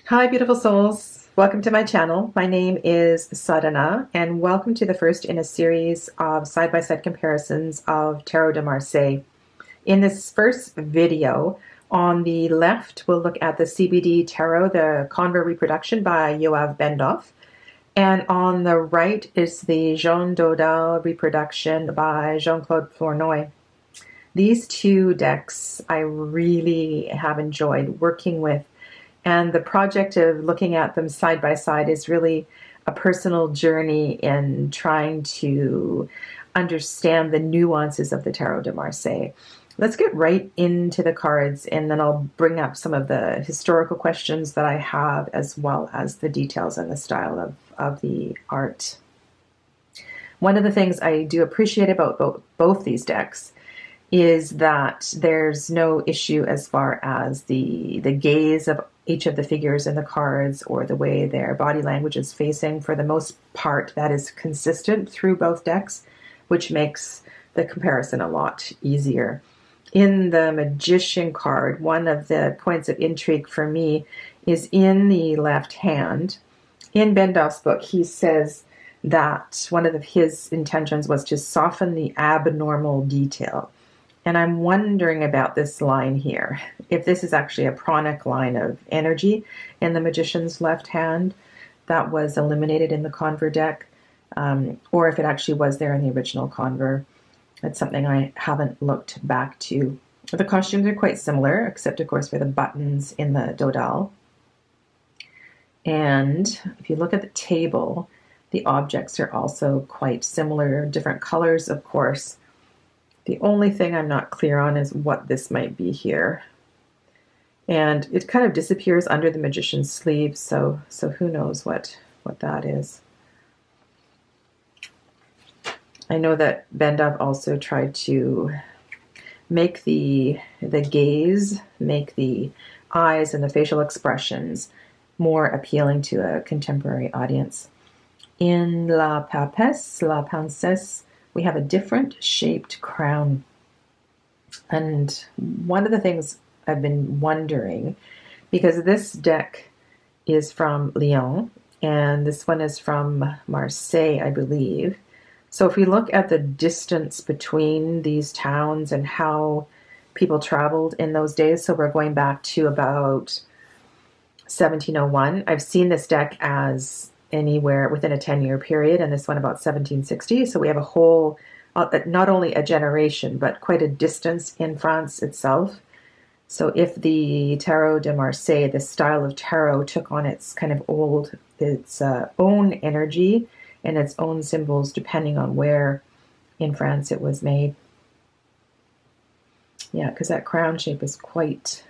Hi, beautiful souls. Welcome to my channel. My name is Sadhana, and welcome to the first in a series of side-by-side comparisons of Tarot de Marseille. In this first video, on the left, we'll look at the CBD Tarot, the Conver reproduction by Yoav Ben-Dov, and on the right is the Jean Dodal reproduction by Jean-Claude Flornoy. These two decks I really have enjoyed working with. And the project of looking at them side by side is really a personal journey in trying to understand the nuances of the Tarot de Marseille. Let's get right into the cards, and then I'll bring up some of the historical questions that I have, as well as the details and the style of the art. One of the things I do appreciate about both these decks is that there's no issue as far as the gaze of each of the figures in the cards or the way their body language is facing. For the most part, that is consistent through both decks, which makes the comparison a lot easier. In the Magician card, one of the points of intrigue for me is in the left hand. In Ben-Dov's book, he says that one of his intentions was to soften the abnormal detail. And I'm wondering about this line here, if this is actually a pranic line of energy in the Magician's left hand that was eliminated in the Conver deck, or if it actually was there in the original Conver. That's something I haven't looked back to. The costumes are quite similar, except of course for the buttons in the Dodal. And if you look at the table, the objects are also quite similar, different colors, of course. The only thing I'm not clear on is what this might be here. And it kind of disappears under the Magician's sleeve, so who knows what that is. I know that Ben-Dov also tried to make the gaze, make the eyes and the facial expressions more appealing to a contemporary audience. In La Papesse, La Princesse, we have a different shaped crown. And one of the things I've been wondering, because this deck is from Lyon and this one is from Marseille, I believe. So if we look at the distance between these towns and how people traveled in those days, so we're going back to about 1701. I've seen this deck as anywhere within a 10-year period, and this one about 1760. So we have a whole, not only a generation, but quite a distance in France itself. So if the Tarot de Marseille, the style of tarot, took on its kind of its own energy and its own symbols, depending on where in France it was made. Yeah, because that crown shape is quite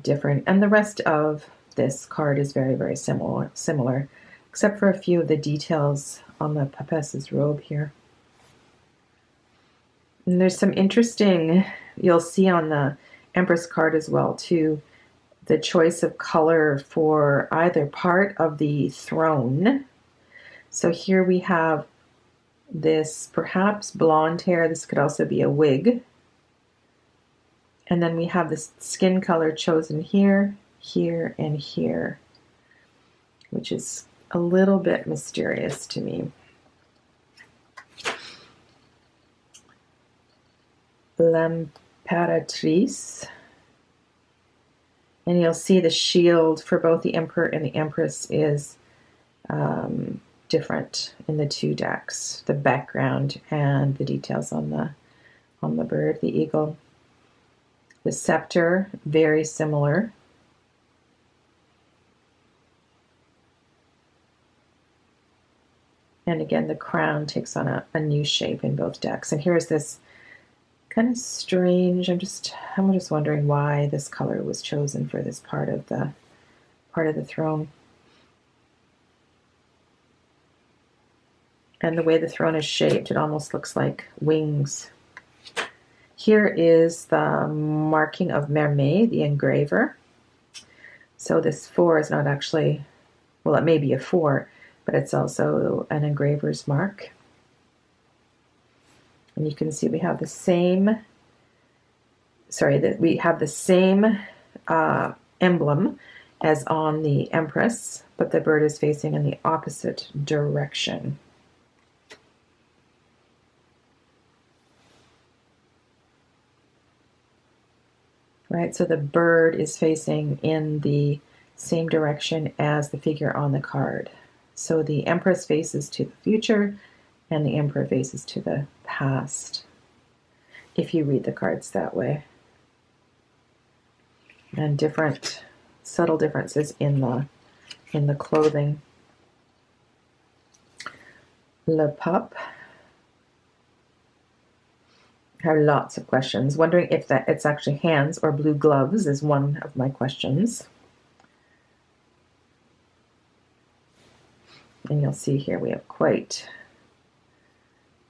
different. And the rest of this card is very, very similar, except for a few of the details on the Papesse's robe here. And there's some interesting, you'll see on the Empress card as well too, the choice of color for either part of the throne. So here we have this perhaps blonde hair. This could also be a wig. And then we have this skin color chosen here, here, and here, which is a little bit mysterious to me. L'Impératrice. And you'll see the shield for both the Emperor and the Empress is different in the two decks. The background and the details on the bird, the eagle. The scepter, very similar. And again, the crown takes on a new shape in both decks. And here's this kind of strange, I'm just wondering why this color was chosen for this part of the throne. And the way the throne is shaped, it almost looks like wings. Here is the marking of Mermet, the engraver. So this 4 is not actually, well, it may be a 4, but it's also an engraver's mark. And you can see we have the same emblem as on the Empress, but the bird is facing in the opposite direction. Right, so the bird is facing in the same direction as the figure on the card. So the Empress faces to the future and the Emperor faces to the past, if you read the cards that way. And different subtle differences in the clothing. Le Pup. I have lots of questions. Wondering if that it's actually hands or blue gloves is one of my questions. And you'll see here we have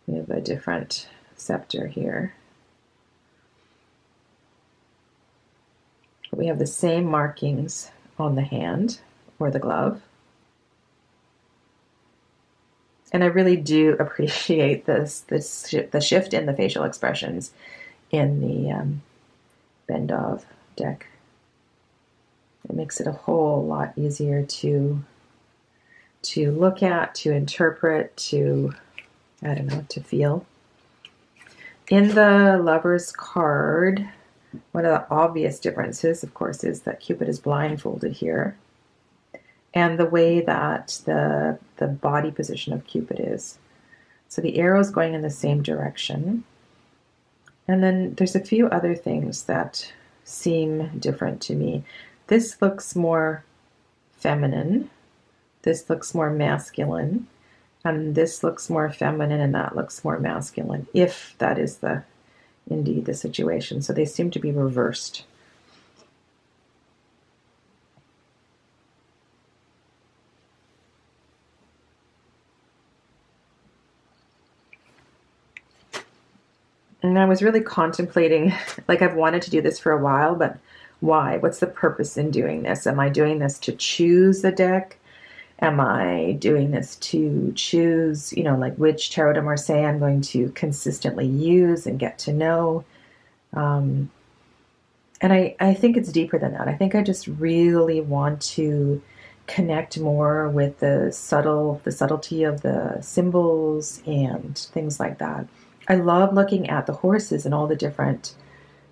a different scepter here. We have the same markings on the hand or the glove. And I really do appreciate the shift in the facial expressions in the Ben-Dov deck. It makes it a whole lot easier to look at, to interpret, to feel. In the Lovers card, one of the obvious differences, of course, is that Cupid is blindfolded here. And the way that the body position of Cupid is. So the arrow is going in the same direction. And then there's a few other things that seem different to me. This looks more feminine. This looks more masculine. And this looks more feminine and that looks more masculine, if that is indeed the situation. So they seem to be reversed. And I was really contemplating, like I've wanted to do this for a while, but why? What's the purpose in doing this? Am I doing this to choose a deck? Am I doing this to choose, like which Tarot de Marseille I'm going to consistently use and get to know? And I think it's deeper than that. I think I just really want to connect more with the subtlety of the symbols and things like that. I love looking at the horses and all the different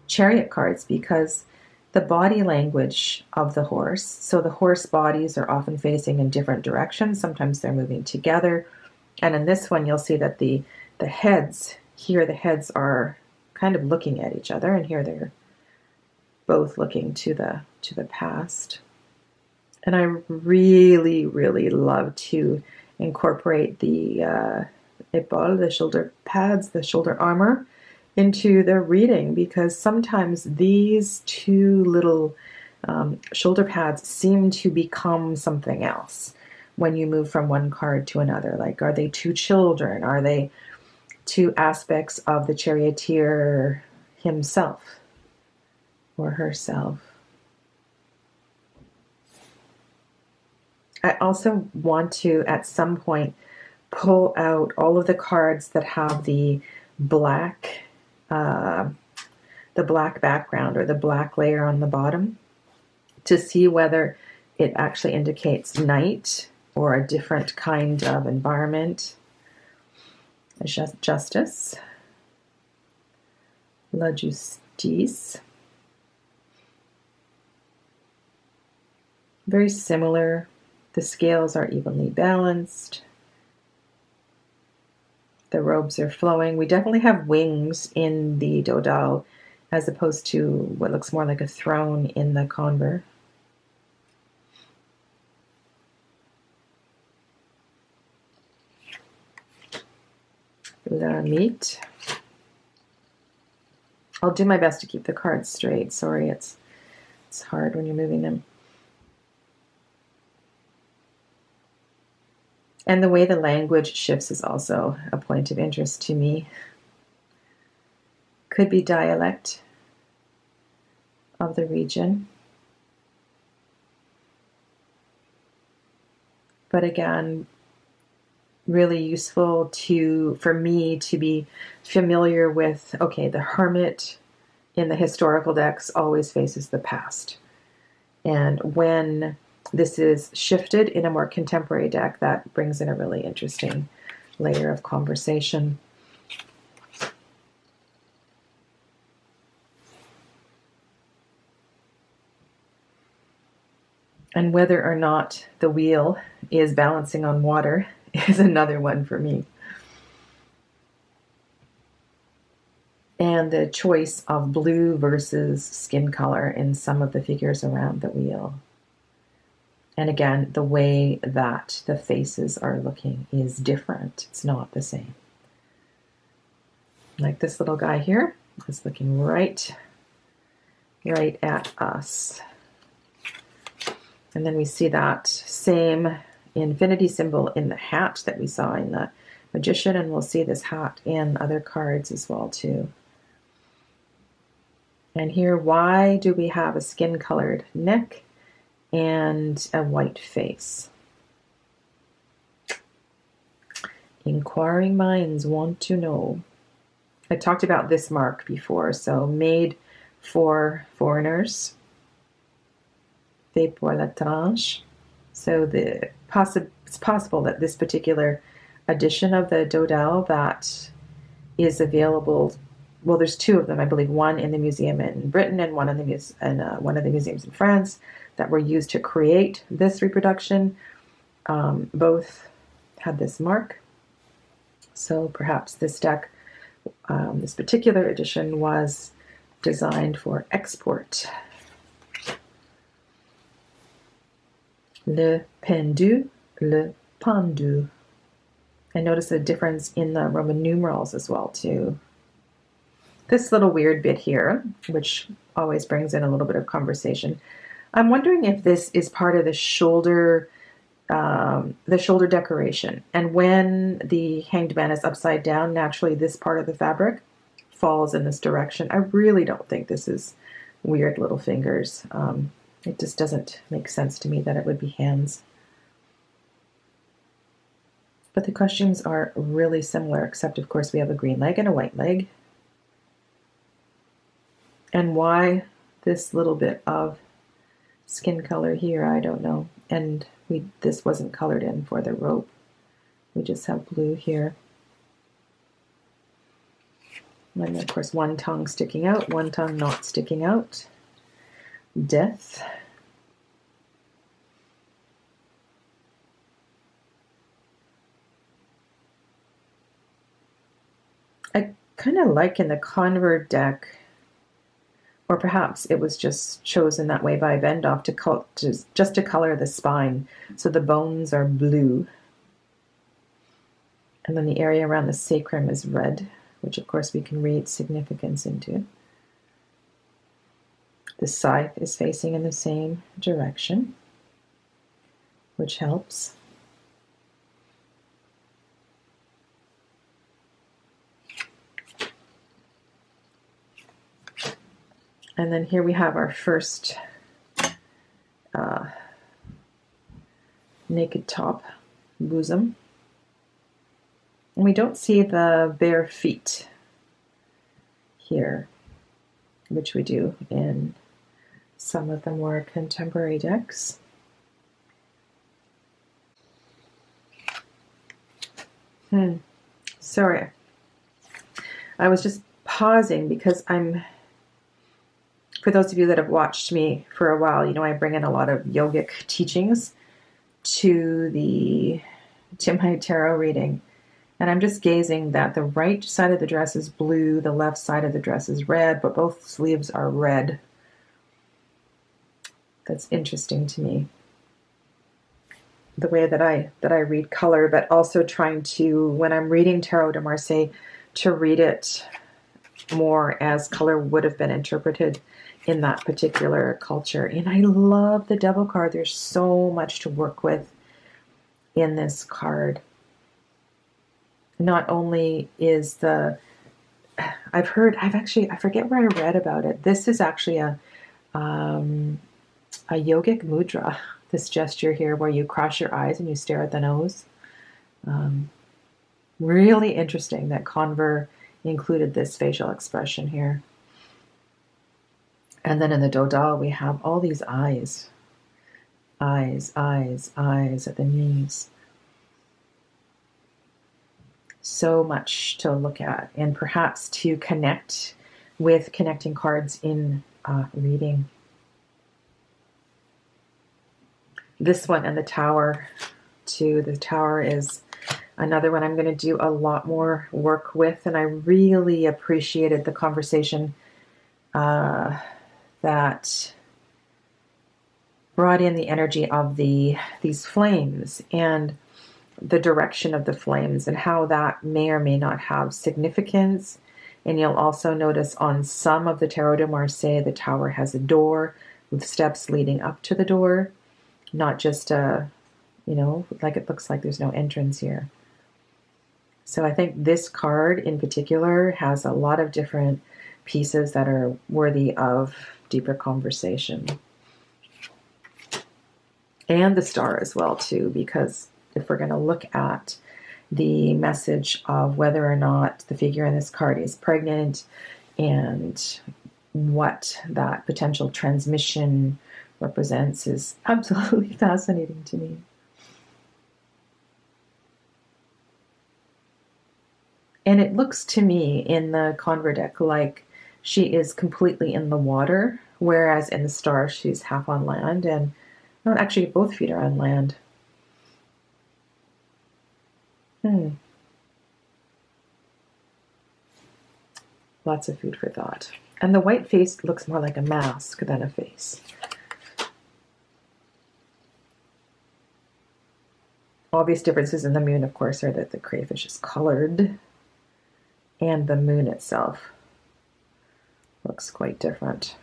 chariot cards because the body language of the horse, so the horse bodies are often facing in different directions. Sometimes they're moving together. And in this one, you'll see that the heads, here the heads are kind of looking at each other, and here they're both looking to the past. And I really, really love to incorporate the épaule, the shoulder pads, the shoulder armor, into the reading, because sometimes these two little shoulder pads seem to become something else when you move from one card to another. Like, are they two children? Are they two aspects of the charioteer himself or herself? I also want to, at some point, pull out all of the cards that have the black background or the black layer on the bottom to see whether it actually indicates night or a different kind of environment. Justice, La Justice, very similar. The scales are evenly balanced. The robes are flowing. We definitely have wings in the Dodal as opposed to what looks more like a throne in the Conver. La Meat. I'll do my best to keep the cards straight. Sorry, it's hard when you're moving them. And the way the language shifts is also a point of interest to me. Could be dialect of the region. But again, really useful for me to be familiar with, okay, the hermit in the historical decks always faces the past. And when this is shifted in a more contemporary deck, that brings in a really interesting layer of conversation. And whether or not the wheel is balancing on water is another one for me. And the choice of blue versus skin color in some of the figures around the wheel. And again, the way that the faces are looking is different. It's not the same. Like this little guy here is looking right at us. And then we see that same infinity symbol in the hat that we saw in the Magician, and we'll see this hat in other cards as well too. And here, why do we have a skin-colored neck and a white face? Inquiring minds want to know. I talked about this mark before, so made for foreigners. Fait pour l'étrange. So it's possible that this particular edition of the Dodal that is available, well, there's two of them, I believe, one in the museum in Britain and one in the one of the museums in France that were used to create this reproduction. Both had this mark. So perhaps this deck, this particular edition, was designed for export. Le pendu, le pendu. I notice a difference in the Roman numerals as well too. This little weird bit here, which always brings in a little bit of conversation. I'm wondering if this is part of the shoulder decoration. And when the hanged man is upside down, naturally this part of the fabric falls in this direction. I really don't think this is weird little fingers. It just doesn't make sense to me that it would be hands. But the questions are really similar, except of course we have a green leg and a white leg. And why this little bit of skin color here, I don't know. And this wasn't colored in for the rope. We just have blue here. And of course one tongue sticking out, one tongue not sticking out. Death. I kind of like in the Conver deck, or perhaps it was just chosen that way by Ben-Dov just to color the spine. So the bones are blue. And then the area around the sacrum is red, which of course we can read significance into. The scythe is facing in the same direction, which helps. And then here we have our first naked top, bosom. And we don't see the bare feet here, which we do in some of the more contemporary decks. Sorry. I was just pausing because for those of you that have watched me for a while, you know I bring in a lot of yogic teachings to my tarot reading. And I'm just gazing that the right side of the dress is blue, the left side of the dress is red, but both sleeves are red. That's interesting to me. The way that I read color, but also trying to, when I'm reading Tarot de Marseille, to read it more as color would have been interpreted in that particular culture. And I love the Devil card. There's so much to work with in this card. Not only is I forget where I read about it. This is actually a yogic mudra, this gesture here where you cross your eyes and you stare at the nose. Really interesting that Conver included this facial expression here. And then in the Dodal, we have all these eyes. Eyes, eyes, eyes at the knees. So much to look at, and perhaps to connect with connecting cards in reading. This one and the Tower too. The Tower is another one I'm going to do a lot more work with, and I really appreciated the conversation that brought in the energy of these flames and the direction of the flames and how that may or may not have significance. And you'll also notice on some of the Tarot de Marseille, the Tower has a door with steps leading up to the door, not just like it looks like there's no entrance here. So I think this card in particular has a lot of different pieces that are worthy of deeper conversation. And the Star as well too, because if we're going to look at the message of whether or not the figure in this card is pregnant and what that potential transmission represents, is absolutely fascinating to me. And it looks to me in the Conver deck like she is completely in the water, whereas in the Star she's half on land, and well, actually both feet are on land. Lots of food for thought. And the white face looks more like a mask than a face. Obvious differences in the moon, of course, are that the crayfish is colored and the moon itself looks quite different.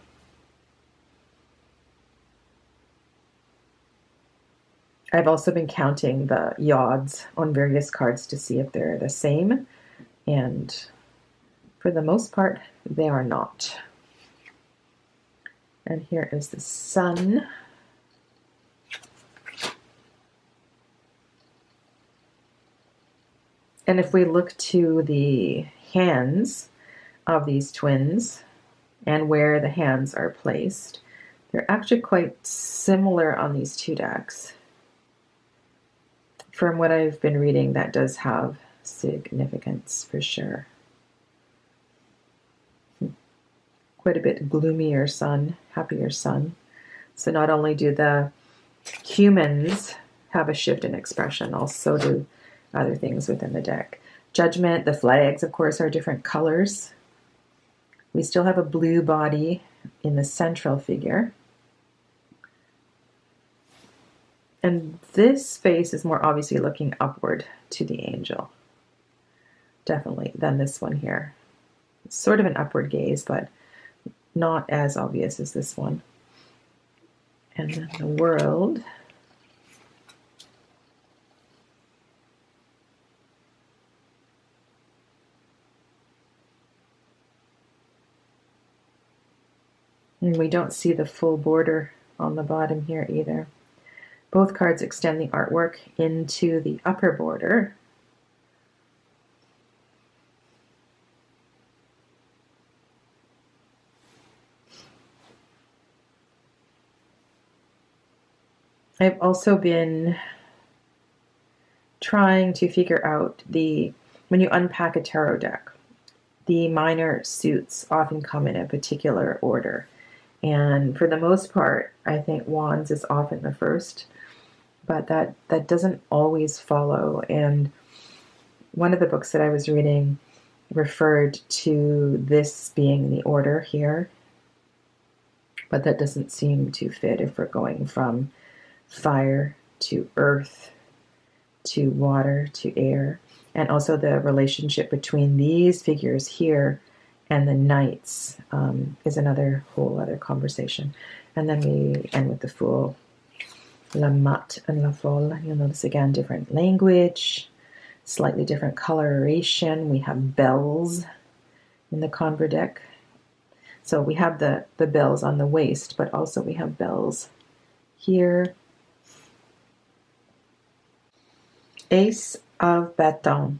I've also been counting the yods on various cards to see if they're the same, and for the most part, they are not. And here is the sun. And if we look to the hands of these twins and where the hands are placed, they're actually quite similar on these two decks. From what I've been reading, that does have significance for sure. Quite a bit gloomier sun, happier sun. So not only do the humans have a shift in expression, also do other things within the deck. Judgment, the flags, of course, are different colors. We still have a blue body in the central figure. And this face is more obviously looking upward to the angel, definitely, than this one here. It's sort of an upward gaze, but not as obvious as this one. And then the world. And we don't see the full border on the bottom here either. Both cards extend the artwork into the upper border. I've also been trying to figure out when you unpack a tarot deck, the minor suits often come in a particular order. And for the most part, I think Wands is often the first, but that doesn't always follow. And one of the books that I was reading referred to this being the order here, but that doesn't seem to fit if we're going from fire to earth to water to air. And also the relationship between these figures here and the knights is another whole other conversation. And then we end with the Fool. La Mat and La Folle. You'll notice again different language, slightly different coloration. We have bells in the Conver deck. So we have the bells on the waist, but also we have bells here. Ace of Bâton.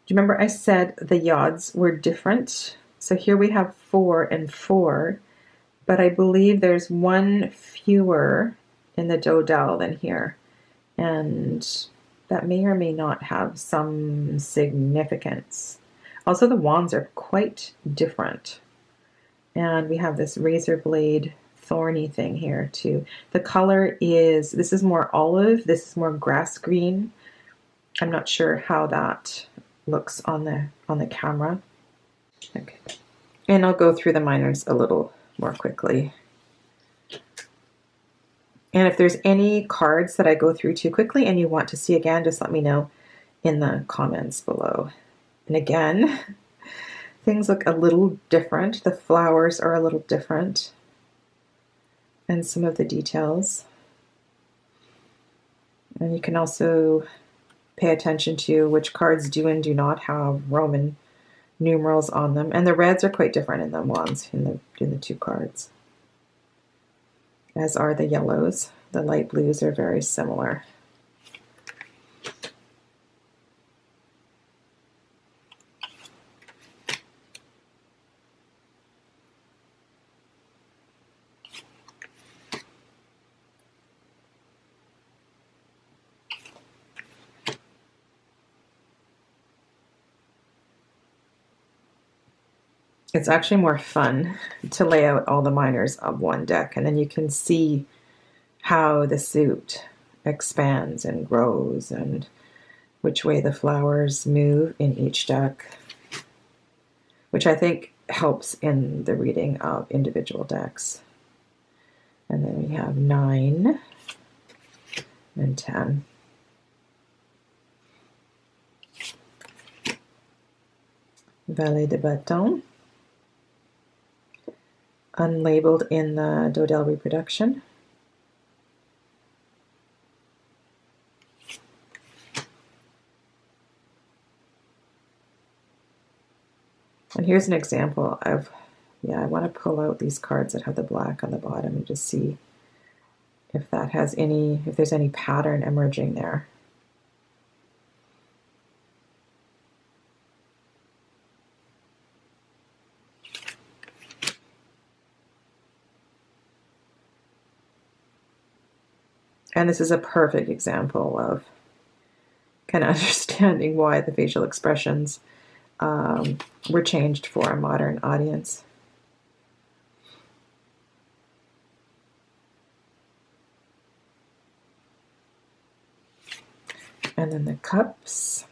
Do you remember I said the yods were different? So here we have 4 and 4, but I believe there's one fewer in the Dodal than here, and that may or may not have some significance. Also, the wands are quite different, and we have this razor blade thorny thing here too. The color is, this is more olive, this is more grass green. I'm not sure how that looks on the camera. Okay, and I'll go through the minors a little more quickly. And if there's any cards that I go through too quickly and you want to see again, just let me know in the comments below. And again, things look a little different. The flowers are a little different, and some of the details. And you can also pay attention to which cards do and do not have Roman numerals on them. And the reds are quite different in the wands, in the two cards, as are the yellows. The light blues are very similar. It's actually more fun to lay out all the minors of one deck, and then you can see how the suit expands and grows and which way the flowers move in each deck, which I think helps in the reading of individual decks. And then we have 9 and 10. Valet de Bâton, unlabeled in the Dodal reproduction. And here's an example of, I want to pull out these cards that have the black on the bottom and just see if that has any, if there's any pattern emerging there. And this is a perfect example of kind of understanding why the facial expressions were changed for a modern audience. And then the cups.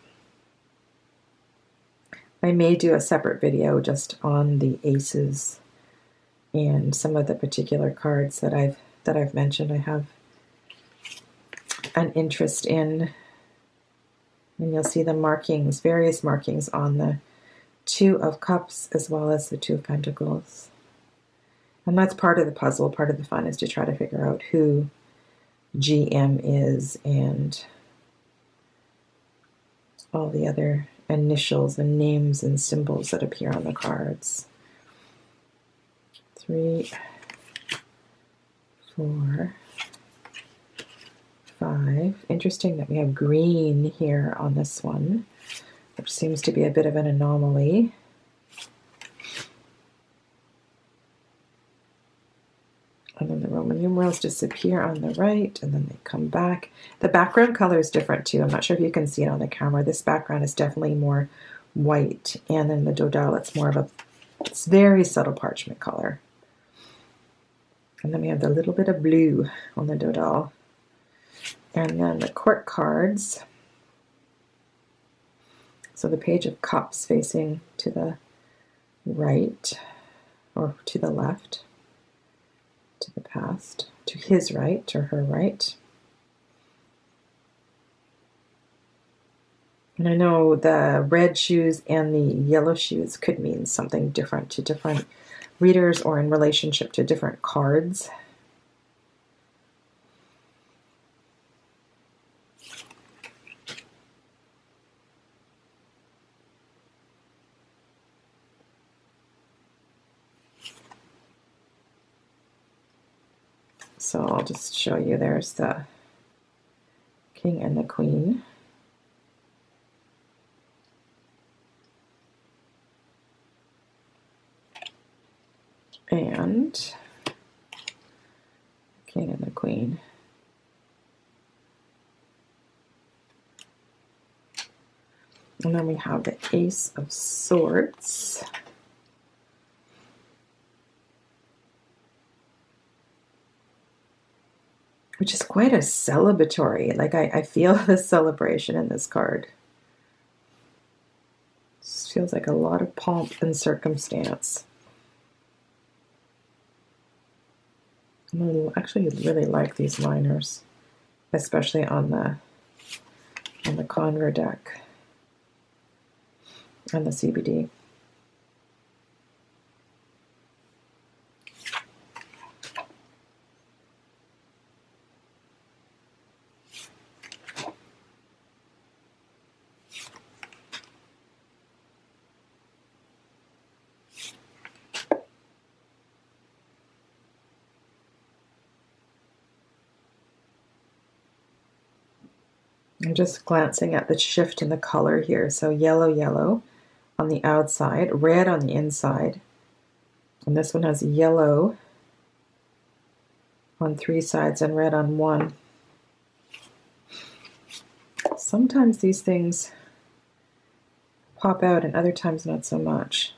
I may do a separate video just on the aces and some of the particular cards that I've mentioned. I have an interest in, and you'll see the markings, various markings on the 2 of Cups as well as the 2 of Pentacles. And that's part of the puzzle. Part of the fun is to try to figure out who GM is and all the other initials and names and symbols that appear on the cards. 3, 4, 5. Interesting that we have green here on this one, which seems to be a bit of an anomaly. And then the Roman numerals disappear on the right, and then they come back. The background color is different too. I'm not sure if you can see it on the camera. This background is definitely more white, and then the Dodal, it's more of a, it's very subtle parchment color. And then we have the little bit of blue on the Dodal. And then the court cards. So the Page of Cups facing to the right, or to the left, to the past, to his right or her right. And I know the red shoes and the yellow shoes could mean something different to different readers or in relationship to different cards. So I'll just show you, there's the King and the Queen. And Queen. And then we have the Ace of Swords. Which is quite a celebratory. Like I feel the celebration in this card. This feels like a lot of pomp and circumstance. I actually really like these liners, especially on the Conver deck and the CBD. I'm just glancing at the shift in the color here. So yellow, yellow on the outside, red on the inside. And this one has yellow on 3 sides and red on 1. Sometimes these things pop out and other times not so much.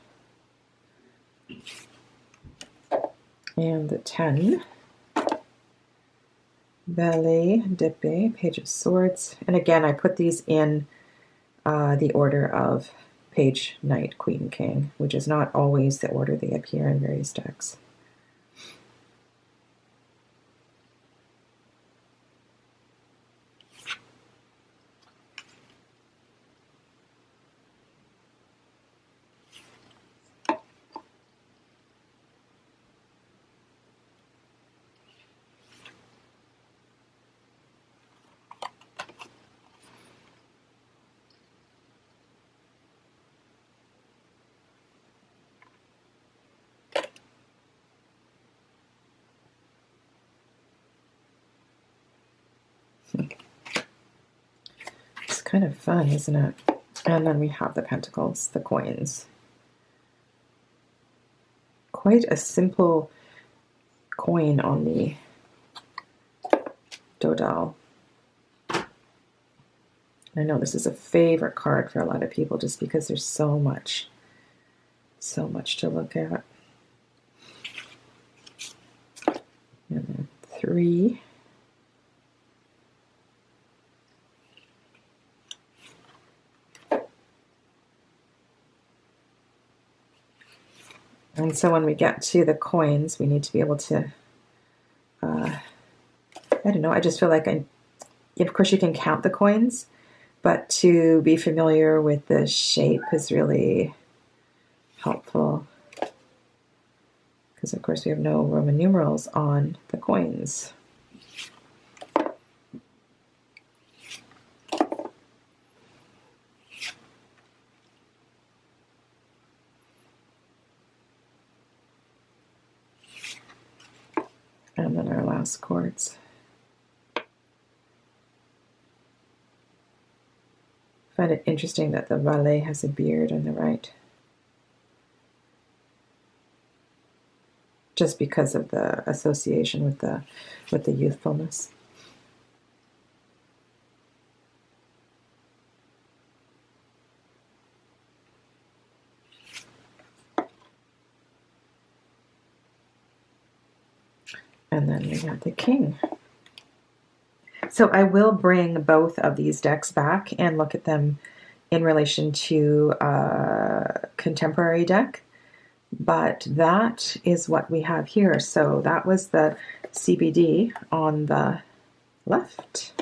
And the 10. Valet, d'Épée, Page of Swords. And again, I put these in the order of Page, Knight, Queen, King, which is not always the order they appear in various decks. It's kind of fun, isn't it? And then we have the pentacles, the coins. Quite a simple coin on the Dodal. I know this is a favorite card for a lot of people just because there's so much to look at. And then 3. And so when we get to the coins, we need to be able to, I don't know, I just feel like of course you can count the coins, but to be familiar with the shape is really helpful. Because of course we have no Roman numerals on the coins. And then our last quartz. I find it interesting that the valet has a beard on the right. Just because of the association with the youthfulness. And then we got the king. So I will bring both of these decks back and look at them in relation to a contemporary deck. But that is what we have here. So that was the CBD on the left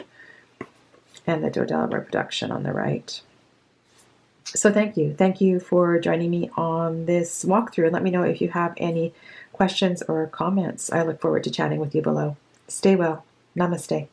and the Dodal reproduction on the right. So thank you. Thank you for joining me on this walkthrough. And let me know if you have any questions or comments. I look forward to chatting with you below. Stay well. Namaste.